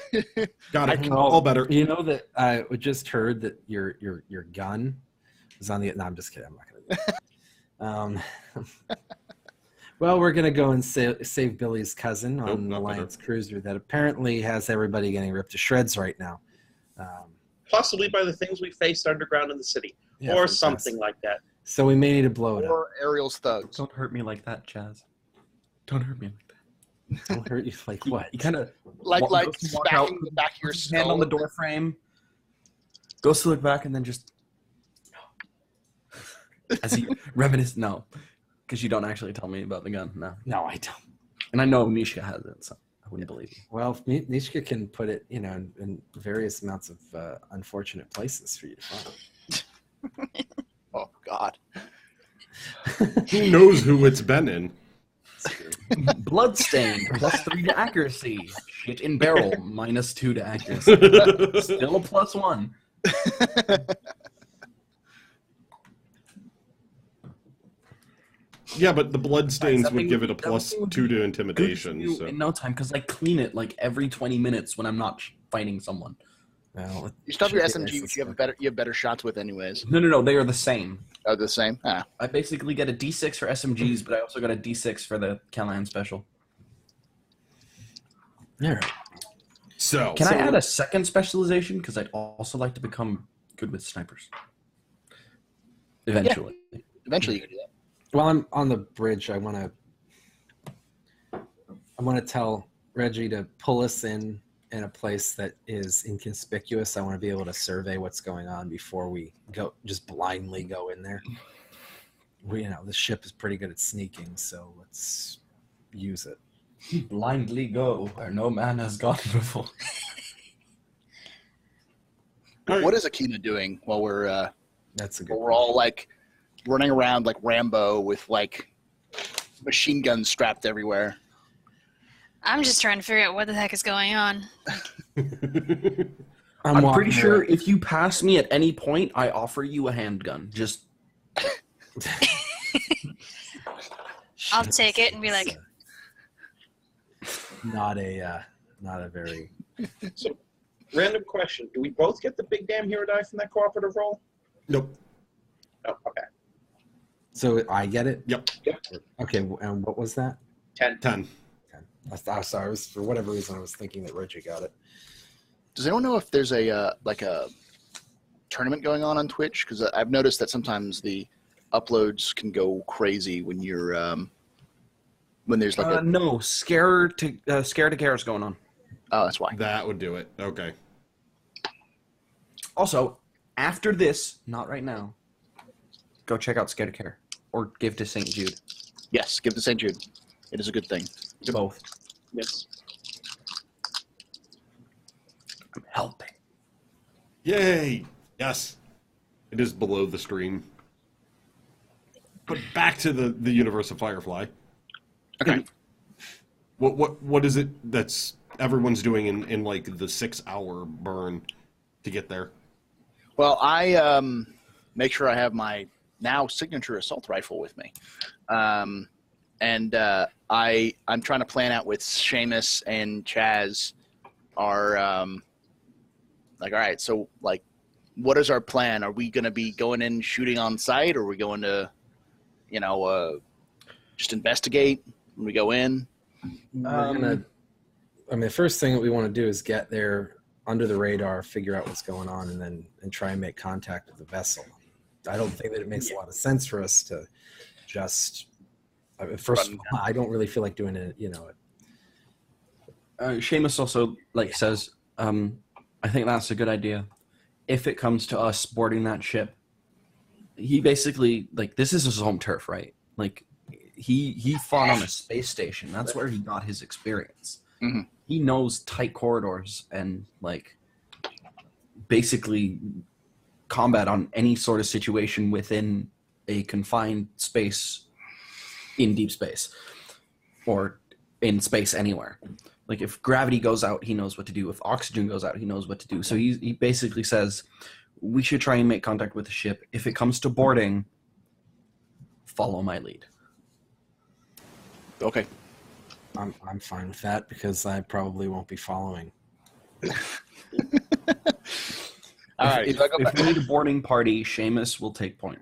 Got it. Oh, All better. You know that I just heard that your gun is on the. No, I'm just kidding. I'm not gonna do that. Well, we're gonna go and save Billy's cousin Nope, on an not Alliance cruiser that apparently has everybody getting ripped to shreds right now. Possibly by the things we faced underground in the city. Yeah, or fantastic. something like that. So we may need to blow it up. Or Ariel's thugs. Don't hurt me like that, Chaz. Don't hurt me like that. Don't hurt you like what? You kind of Like walk out, smacking the back of your puts his hand on skull. the door frame, goes to look back, and then just as he reminisce. No, because you don't actually tell me about the gun. No, No, I don't. and I know Nishka has it, so I wouldn't believe you. Well, Nishka can put it, in various amounts of unfortunate places for you to find. Oh God. Who knows who it's been in? Bloodstained +3 to accuracy. Shit in barrel -2 to accuracy. Still a +1. Yeah, but the bloodstains That would thing give it a that plus thing would 2 be to good intimidation. for you So. in no time, because I clean it like every 20 minutes when I'm not fighting someone. Well, You still have your should be SMG, nice which you have better shots with, anyways. No, they are the same. Oh, the same. Ah. I basically get a D6 for SMGs, but I also got a D6 for the Callahan special. All right. So Can I add a second specialization? Because I'd also like to become good with snipers. Eventually. Eventually, you can do that. While I'm on the bridge, I want to tell Reggie to pull us in a place that is inconspicuous. I want to be able to survey what's going on before we go, just blindly go in there. The ship is pretty good at sneaking, so let's use it. Blindly go where no man has gone before. What is Akina doing while we're That's a good. we're all like running around like Rambo with like machine guns strapped everywhere? I'm just trying to figure out what the heck is going on. I'm pretty sure if you pass me at any point, I offer you a handgun. Just I'll take it and be like, not a very. So, random question: do we both get the big damn hero die from that cooperative roll? Nope. Oh, okay. So I get it. Yep. Okay, and what was that? 10. 10. I sorry. For whatever reason, I was thinking that Reggie got it. Does anyone know if there's a like a tournament going on Twitch? Because I've noticed that sometimes the uploads can go crazy when you're when there's like no scare to care is going on. Oh, that's why. That would do it. Okay. Also, after this, not right now, go check out Scare to Care or give to St. Jude. Yes, give to St. Jude. It is a good thing. Both. Yes. I'm helping. Yay! Yes. It is below the stream. But back to the universe of Firefly. Okay. What is it that's everyone's doing in like the 6-hour burn to get there? Well, I make sure I have my now signature assault rifle with me, and I'm trying to plan out with Seamus and Chaz our like, all right, so like, what is our plan? Are we going to be going in shooting on sight, or are we going to, just investigate when we go in? The first thing that we want to do is get there under the radar, figure out what's going on, and try and make contact with the vessel. I don't think that it makes a lot of sense for us to just. First of all, I don't really feel like doing it. Seamus also says, I think that's a good idea. If it comes to us boarding that ship, he basically this is his home turf, right? He fought on a space station. That's where he got his experience. Mm-hmm. He knows tight corridors and basically combat on any sort of situation within a confined space in deep space or in space anywhere. If gravity goes out, he knows what to do. If oxygen goes out, he knows what to do. So he basically says we should try and make contact with the ship. If it comes to boarding, follow my lead. Okay. I'm fine with that because I probably won't be following. All right. If we need a boarding party, Seamus will take point.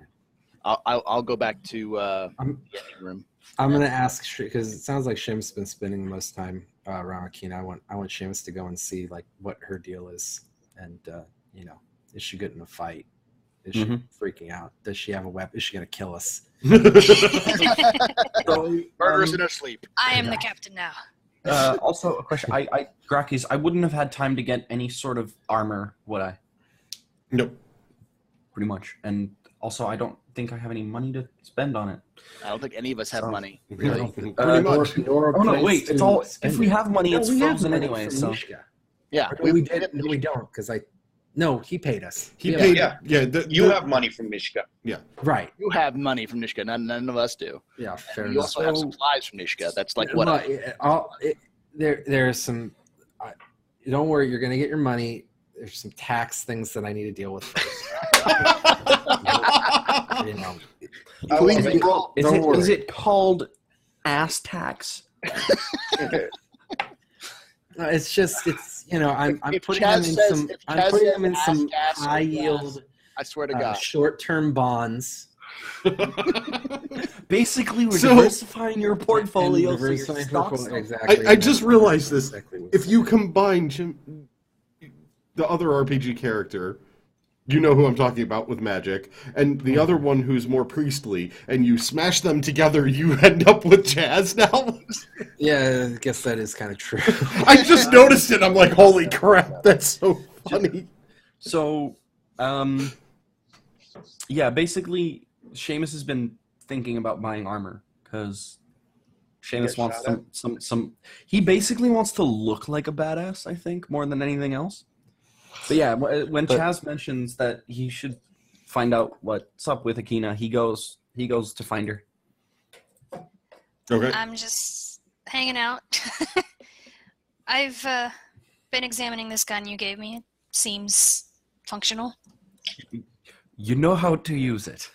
I'll go back to the engine room. I'm gonna ask because it sounds like Seamus has been spending the most time around Akina. I want Seamus to go and see what her deal is, and is she good in a fight? Is she freaking out? Does she have a weapon? Is she gonna kill us? Murderers in her sleep. I am the captain now. Also, a question. Grakees, I wouldn't have had time to get any sort of armor, would I? Nope. Pretty much. And also, I don't think I have any money to spend on it. I don't think any of us have money. Really. Pretty much. Nor Oh no! Wait, it's all. If we have money, No, it's we have frozen money anyway. from So Mishka. Yeah, No, we did. No, we don't because No, he paid us. He paid. Yeah. You have money from Mishka. Right. You have money from Nishka. None of us do. Yeah, fair You enough. also have supplies from Nishka. That's what. There's some. Don't worry, you're gonna get your money. there's some tax things that I need to deal with first. You know, Please Is roll. is it called ass tax? it's just I'm If putting Chaz them in says- some if I'm Chaz putting says them in ass some gas or high gas, yield I swear to God. short term bonds. Basically, we're So- diversifying your portfolio. And So your diversifying stocks portfolio, don't- exactly. I just realized this. Exactly what If you combine the other RPG character, you know who I'm talking about with magic, and the other one who's more priestly, and you smash them together, you end up with Jazz now? Yeah, I guess that is kind of true. I just noticed it. I'm like, holy crap, that's so funny. So, yeah, basically, Seamus has been thinking about buying armor because Seamus Get wants shot some. He basically wants to look like a badass, I think, more than anything else. But yeah, when Chaz mentions that he should find out what's up with Akina, he goes to find her. Okay. I'm just hanging out. I've been examining this gun you gave me. It seems functional. You know how to use it.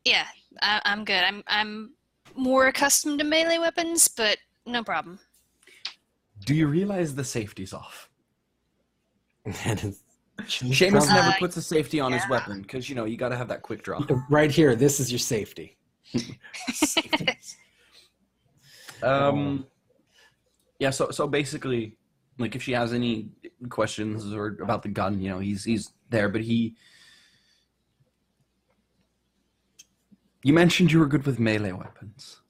Yeah, I'm good. I'm more accustomed to melee weapons, but no problem. Do you realize the safety's off? And Seamus never Uh, puts a safety on his yeah. weapon because you got to have that quick draw. right here, this is your safety. Yeah. So basically, like if she has any questions or about the gun, he's there. But you mentioned you were good with melee weapons.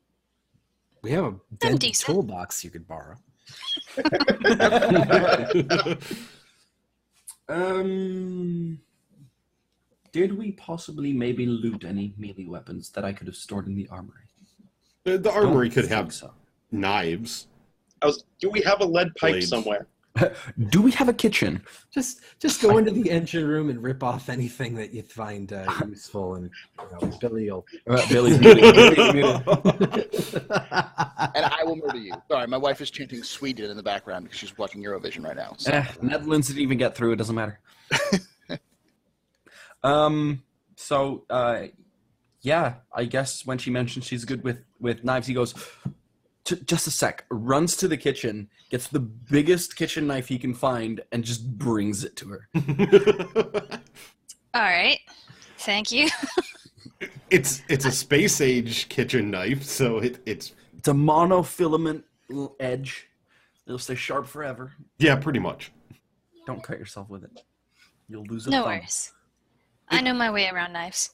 We have a dented decent. toolbox you could borrow. Did we possibly maybe loot any melee weapons that I could have stored in the armory? The armory could Think have so. knives. Do we have a lead pipe Blades. somewhere? Do we have a kitchen? Just go into the engine room and rip off anything that you find useful, and Billy will. Billy's muted. And I will murder you. Sorry, my wife is chanting Sweden in the background because she's watching Eurovision right now. So. Netherlands didn't even get through. It doesn't matter. Yeah, I guess when she mentioned she's good with knives, he goes, just a sec, runs to the kitchen, gets the biggest kitchen knife he can find, and just brings it to her. All right. Thank you. It's a space age kitchen knife, so it's It's a monofilament edge. It'll stay sharp forever. yeah, pretty much. Don't cut yourself with it. You'll lose a No thumb. worries. I know my way around knives.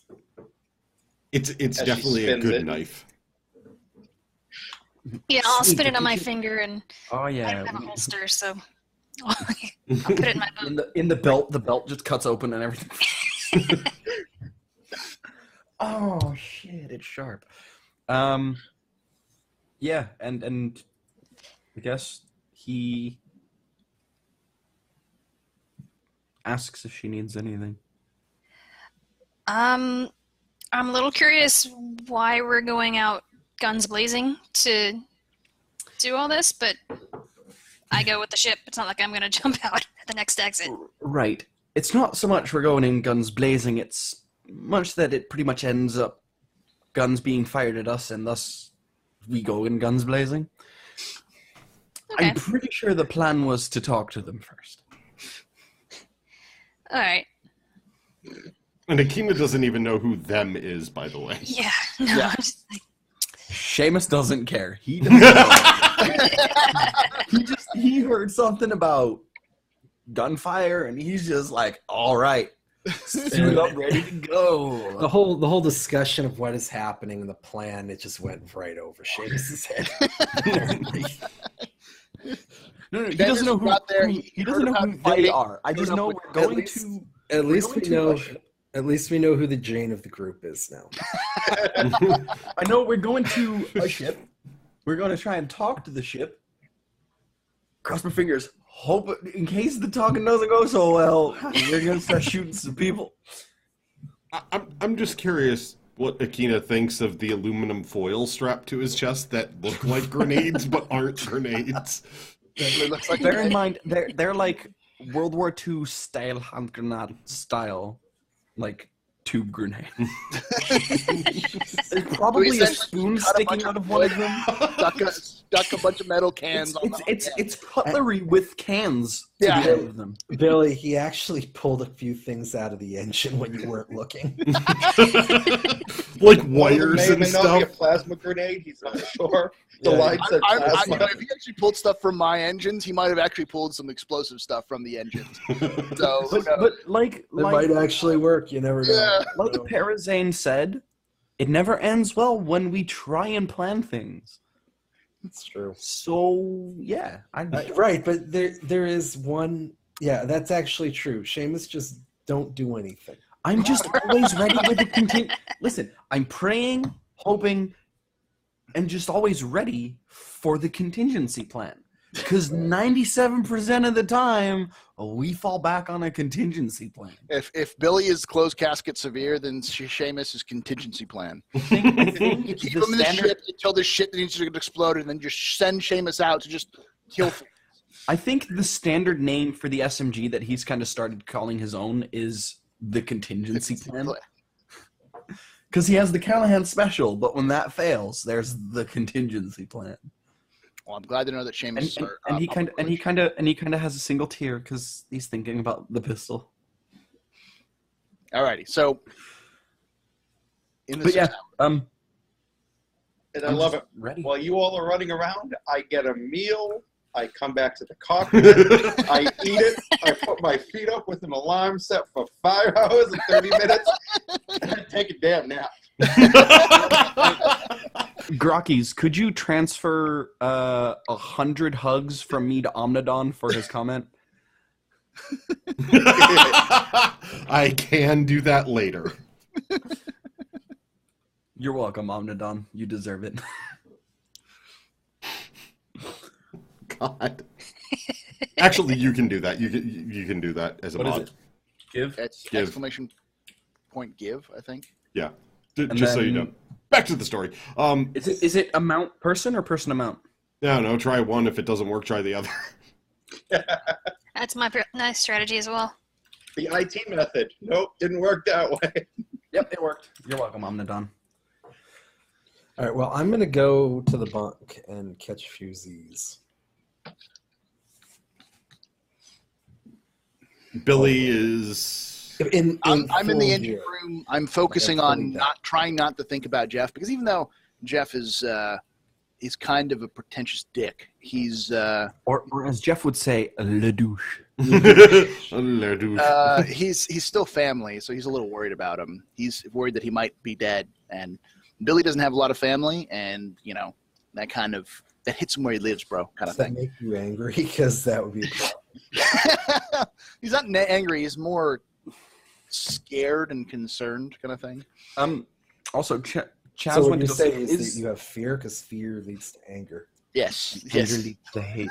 It's As she definitely a spins good it. knife. Yeah, I'll Sweet, spin it on my did you- finger, and Oh I yeah. don't have a holster, so I'll put it in my boot. In the belt, the belt just cuts open and everything. Oh shit, it's sharp. Yeah, and I guess he asks if she needs anything. I'm a little curious why we're going out guns blazing to do all this, but I go with the ship. It's not like I'm going to jump out at the next exit. Right. It's not so much we're going in guns blazing, it's much that it pretty much ends up guns being fired at us, and thus we go in guns blazing. Okay. I'm pretty sure the plan was to talk to them first. All right. And Akina doesn't even know who them is, by the way. Yeah. No. Yeah. I'm just like, Seamus doesn't care. He doesn't know. he heard something about gunfire, and he's just like, all right, suit up, ready to go. The whole discussion of what is happening in the plan, it just went right over Seamus's head. No, he Ben doesn't know just who. got there, He doesn't know heard who about they fighting, are. I just showed up know with- we're going least- to. At least going we to know. a ship. At least we know who the Jane of the group is now. I know we're going to a ship. We're going to try and talk to the ship. Cross my fingers. Hope in case the talking doesn't go so well, we're going to start shooting some people. I'm just curious what Akina thinks of the aluminum foil strapped to his chest that look like grenades but aren't grenades. It looks like Bear in mind, they're like World War II style hand grenade style, like tube grenade. There's probably a spoon sticking out of one of them. Stuck a bunch of metal cans. It's cutlery with cans. To Yeah. the end of them. Billy, he actually pulled a few things out of the engine when you weren't looking. Like One of them wires may or and may not be a stuff. plasma grenade. He's not sure. The Yeah. line said plasma. If he actually pulled stuff from my engines, he might have actually pulled some explosive stuff from the engines. So, who knows? But like It might actually work. You never know. Yeah. like Parazane said, it never ends well when we try and plan things. It's true. So yeah, Right, but there is one. Yeah, that's actually true. Seamus just don't do anything. I'm just always ready with the Listen, I'm praying, hoping, and just always ready for the contingency plan. Because 97% of the time, we fall back on a contingency plan. If Billy is closed casket severe, then Seamus is contingency plan. I think Keep the him in the standard- ship until the shit that needs to explode, and then just send Seamus out to just kill. I think the standard name for the SMG that he's kind of started calling his own is the contingency plan. Because he has the Callahan special, but when that fails, there's the contingency plan. Well, I'm glad to know that Seamus. And he kind of has a single tear because he's thinking about the pistol. Alrighty, so. In the But yeah, And I I'm love just it. ready. While you all are running around, I get a meal. I come back to the cockpit. I eat it. I put my feet up with an alarm set for 5 hours and 30 minutes. And I take a damn nap. Grakees, could you transfer 100 hugs from me to Omnidon for his comment? I can do that later. You're welcome, Omnidon. You deserve it. God. Actually, you can do that. You can do that as a What is mod. it? Give? It's Give. exclamation point give, I think. Yeah. And Just so you then- know. Back to the story. Is it amount person or person amount? No, try one. If it doesn't work, try the other. That's my nice strategy as well. The IT method. Nope, didn't work that way. Yep, it worked. You're welcome, Omnidon. All right. Well, I'm gonna go to the bunk and catch a few Z's. Billy is. I'm in the full engine gear. room. I'm focusing Like, I'm on fully trying not to think about Jeff, because even though Jeff is kind of a pretentious dick, he's Or as Jeff would say, le douche. he's still family, so he's a little worried about him. He's worried that he might be dead, and Billy doesn't have a lot of family, and that hits him where he lives, bro, kind of Does that thing. make you angry? Because that would be a problem. He's not angry. He's more scared and concerned, kind of thing. Also, Chaz So what went you to go say see- is that you have fear, because fear leads to anger. Yes, Anger yes. leads to hate.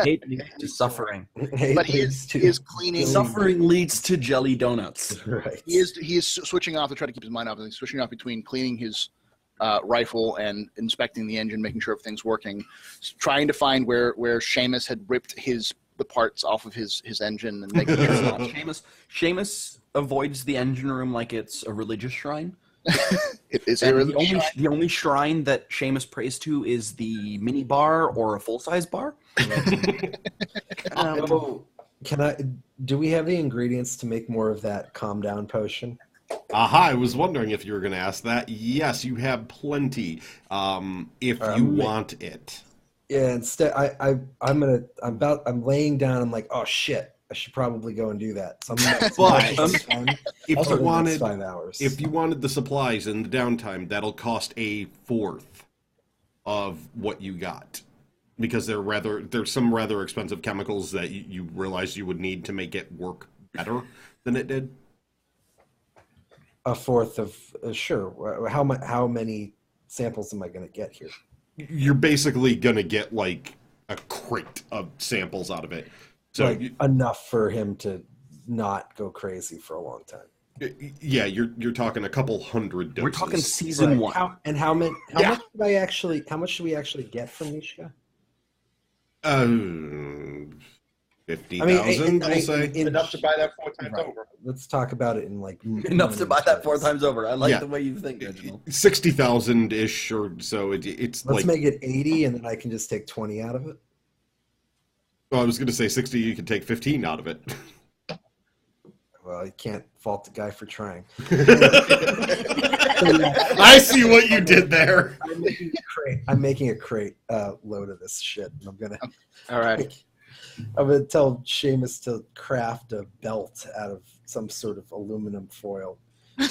Hate leads to suffering. Hate But he leads to is cleaning. Suffering leads to jelly donuts. Right. He is switching off to try to keep his mind off. He's switching off between cleaning his rifle and inspecting the engine, making sure everything's working, trying to find where Seamus had ripped the parts off of his engine and making sure it's not. Seamus avoids the engine room like it's a religious shrine. It is And a the only shrine that Seamus prays to is the mini bar or a full-size bar. Do we have the ingredients to make more of that calm down potion? Aha, I was wondering if you were going to ask that. Yes, you have plenty. If you want it. Yeah. Instead, I'm laying down. I'm like, oh shit, I should probably go and do that. So I'm gonna If you wanted, 5 hours. if you wanted the supplies and the downtime, that'll cost a fourth of what you got, because there's some rather expensive chemicals that you realize you would need to make it work better than it did. A fourth of sure. How many samples am I going to get here? You're basically gonna get like a crate of samples out of it. So Like, enough for him to not go crazy for a long time. yeah, you're talking a couple hundred doses. We're talking season one. How much do we actually get from Mishka? 50,000, we'll say. Enough to buy that 4 times Right. over. Let's talk about it in like Enough to buy that 4 times over. I like Yeah. the way you think, Reginald. 60,000 ish or so. It's Let's like. make it 80, and then I can just take 20 out of it. Well, I was going to say 60. You can take 15 out of it. Well, you can't fault the guy for trying. I see what you did there. I'm making a crate load of this shit, and I'm gonna. All right. I'm gonna tell Seamus to craft a belt out of some sort of aluminum foil. Maybe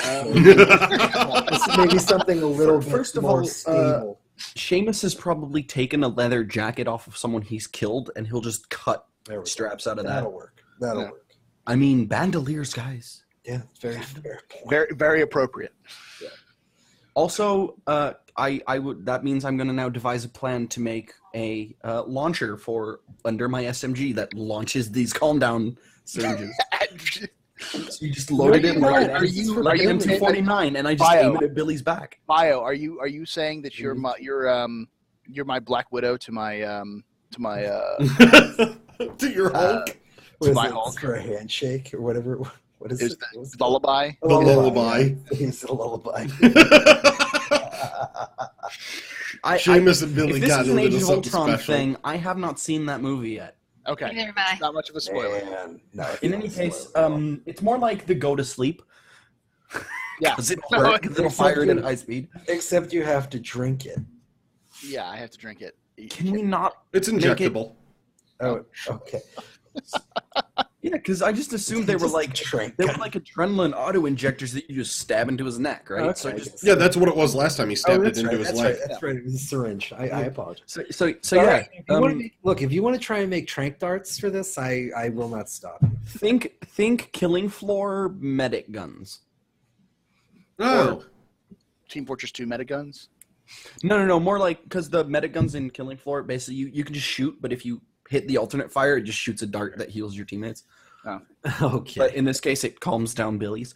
something a little bit First of more all, stable. Seamus has probably taken a leather jacket off of someone he's killed, and he'll just cut There we go. straps out of that. That'll work. That'll Yeah. work. I mean, bandoliers, guys. Yeah, it's very fair. Very, very appropriate. Also, I would. That means I'm going to now devise a plan to make a launcher for under my SMG that launches these calm down syringes. So you just load it in like Are you M249, and I just Bio. aim it at Billy's back. Bio, are you saying that you're my Black Widow to my To your Hulk. What is my it? Hulk. For a handshake or whatever. What is is it? that What was it? lullaby? The lullaby. He's a lullaby. Seamus and Billy If this got is a an little Age of something Ultron special. thing, I have not seen that movie yet. Okay, Neither have I. not much of a spoiler. Man, no, In any case, spoiler. it's more like the go to sleep. Yeah. Because it'll fire it at high speed. Except you have to drink it. Yeah, I have to drink it. Can we not? It's Make it- injectable. Oh, okay. Yeah, because I just assumed they were Just like drink. they were like adrenaline auto injectors that you just stab into his neck, right? Okay, So I just guess. Yeah, that's what it was last time. He stabbed it that's into right. his That's leg. right. That's right. It was a syringe. I apologize. so All yeah. right, if you wanna look, if you want to try and make trank darts for this, I will not stop. Think killing floor medic guns. Oh, Team Fortress 2 metaguns. No. More like because the medic guns in killing floor basically you can just shoot, but if you hit the alternate fire, it just shoots a dart that heals your teammates. Okay. But in this case, it calms down Billy's.